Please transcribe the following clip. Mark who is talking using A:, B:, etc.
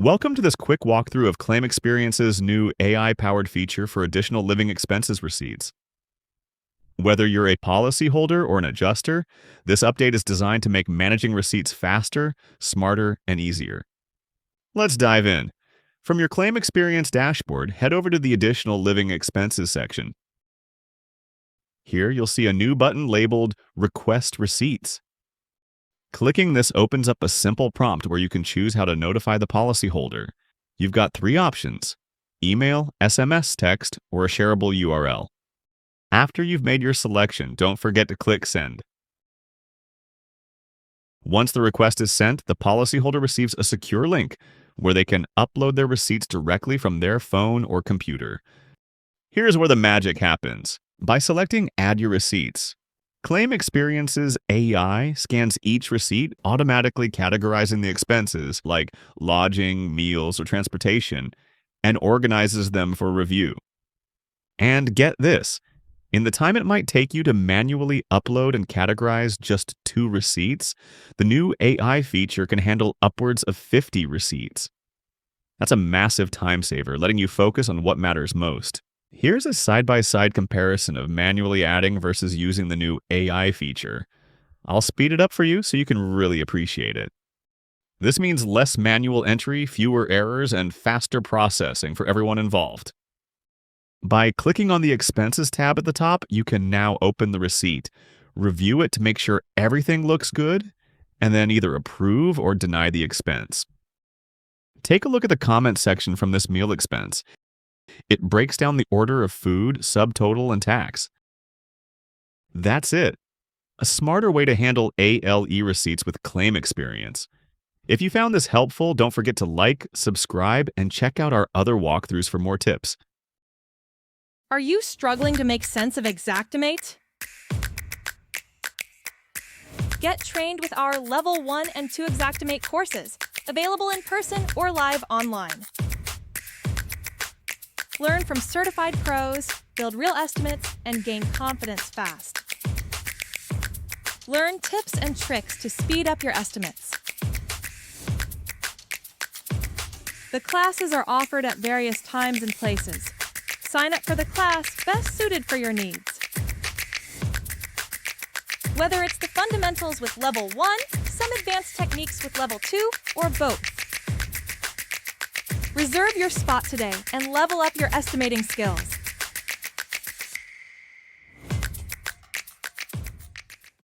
A: Welcome to this quick walkthrough of ClaimXperience's new AI-powered feature for additional living expenses receipts. Whether you're a policyholder or an adjuster, this update is designed to make managing receipts faster, smarter, and easier. Let's dive in. From your ClaimXperience dashboard, head over to the Additional Living Expenses section. Here, you'll see a new button labeled Request Receipts. Clicking this opens up a simple prompt where you can choose how to notify the policyholder. You've got three options: email, SMS text, or a shareable URL. After you've made your selection, don't forget to click Send. Once the request is sent, the policyholder receives a secure link where they can upload their receipts directly from their phone or computer. Here's where the magic happens. By selecting Add Your Receipts, ClaimXperience's AI scans each receipt, automatically categorizing the expenses like lodging, meals, or transportation, and organizes them for review. And get this, in the time it might take you to manually upload and categorize just 2 receipts, the new AI feature can handle upwards of 50 receipts. That's a massive time saver, letting you focus on what matters most. Here's a side-by-side comparison of manually adding versus using the new AI feature. I'll speed it up for you so you can really appreciate it. This means less manual entry, fewer errors, and faster processing for everyone involved. By clicking on the Expenses tab at the top, you can now open the receipt, review it to make sure everything looks good, and then either approve or deny the expense. Take a look at the comment section from this meal expense. It breaks down the order of food, subtotal, and tax. That's it. A smarter way to handle ALE receipts with ClaimXperience. If you found this helpful, don't forget to like, subscribe, and check out our other walkthroughs for more tips.
B: Are you struggling to make sense of Xactimate? Get trained with our Level 1 and 2 Xactimate courses, available in person or live online. Learn from certified pros, build real estimates, and gain confidence fast. Learn tips and tricks to speed up your estimates. The classes are offered at various times and places. Sign up for the class best suited for your needs. Whether it's the fundamentals with Level 1, some advanced techniques with Level 2, or both. Reserve your spot today and level up your estimating skills.